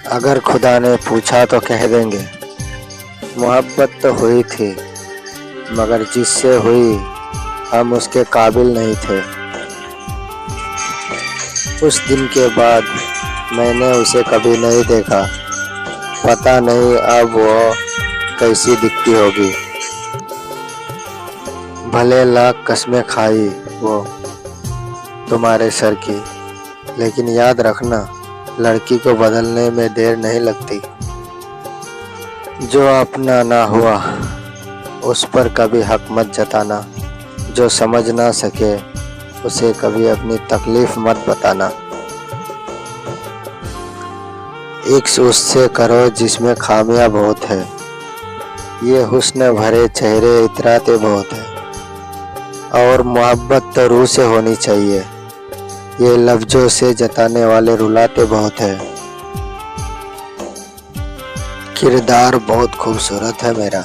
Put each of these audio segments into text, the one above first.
अगर खुदा ने पूछा तो कह देंगे मोहब्बत तो हुई थी, मगर जिससे हुई हम उसके काबिल नहीं थे। उस दिन के बाद मैंने उसे कभी नहीं देखा, पता नहीं अब वो कैसी दिखती होगी। भले लाख कस्में खाई वो तुम्हारे सर की, लेकिन याद रखना लड़की को बदलने में देर नहीं लगती। जो अपना ना हुआ उस पर कभी हक मत जताना, जो समझ ना सके उसे कभी अपनी तकलीफ मत बताना। इश्क उससे करो जिसमें खामियां बहुत है, ये हुस्न भरे चेहरे इतराते बहुत है। और मोहब्बत तो रूह से होनी चाहिए, ये लफ्जों से जताने वाले रुलाते बहुत है। किरदार बहुत खूबसूरत है मेरा,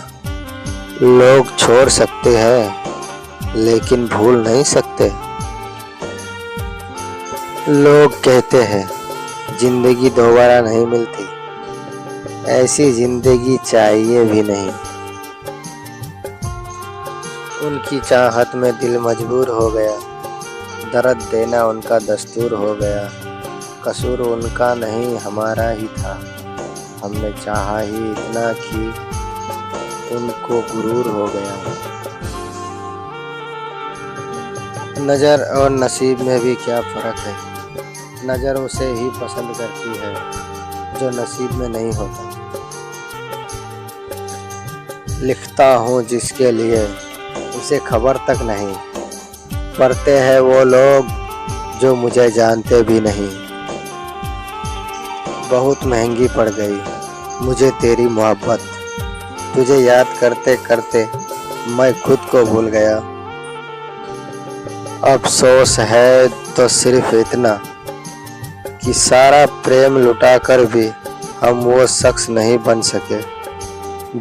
लोग छोड़ सकते हैं लेकिन भूल नहीं सकते। लोग कहते हैं जिंदगी दोबारा नहीं मिलती, ऐसी जिंदगी चाहिए भी नहीं। उनकी चाहत में दिल मजबूर हो गया, दर्द देना उनका दस्तूर हो गया। कसूर उनका नहीं हमारा ही था, हमने चाहा ही इतना कि उनको गुरूर हो गया। नज़र और नसीब में भी क्या फ़र्क है, नज़र उसे ही पसंद करती है जो नसीब में नहीं होता। लिखता हूँ जिसके लिए उसे खबर तक नहीं, पढ़ते हैं वो लोग जो मुझे जानते भी नहीं। बहुत महंगी पड़ गई मुझे तेरी मोहब्बत, तुझे याद करते करते मैं खुद को भूल गया। अफसोस है तो सिर्फ इतना कि सारा प्रेम लुटाकर भी हम वो शख्स नहीं बन सके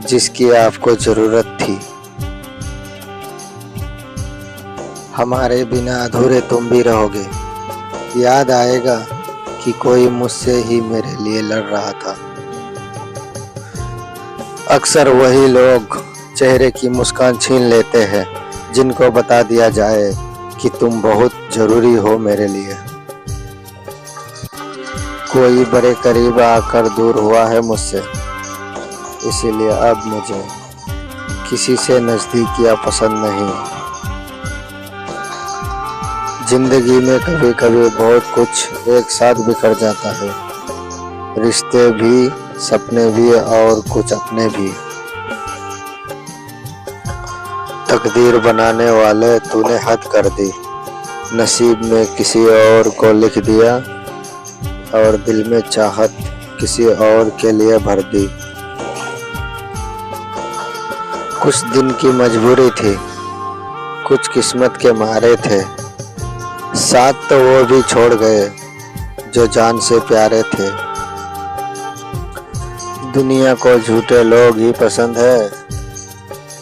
जिसकी आपको ज़रूरत थी। हमारे बिना अधूरे तुम भी रहोगे, याद आएगा कि कोई मुझसे ही मेरे लिए लड़ रहा था। अक्सर वही लोग चेहरे की मुस्कान छीन लेते हैं जिनको बता दिया जाए कि तुम बहुत ज़रूरी हो मेरे लिए। कोई बड़े करीब आकर दूर हुआ है मुझसे, इसीलिए अब मुझे किसी से नज़दीकियाँ पसंद नहीं। जिंदगी में कभी कभी बहुत कुछ एक साथ बिखर जाता है, रिश्ते भी, सपने भी और कुछ अपने भी। तकदीर बनाने वाले तूने हद कर दी, नसीब में किसी और को लिख दिया और दिल में चाहत किसी और के लिए भर दी। कुछ दिन की मजबूरी थी, कुछ किस्मत के मारे थे, साथ तो वो भी छोड़ गए जो जान से प्यारे थे। दुनिया को झूठे लोग ही पसंद है,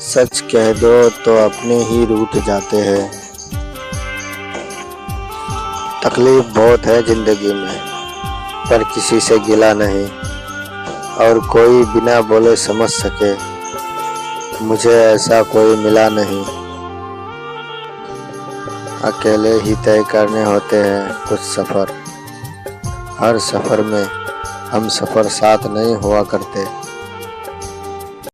सच कह दो तो अपने ही रूठ जाते हैं। तकलीफ बहुत है जिंदगी में, पर किसी से गिला नहीं, और कोई बिना बोले समझ सके मुझे ऐसा कोई मिला नहीं। अकेले ही तय करने होते हैं कुछ सफ़र, हर सफ़र में हम सफ़र साथ नहीं हुआ करते।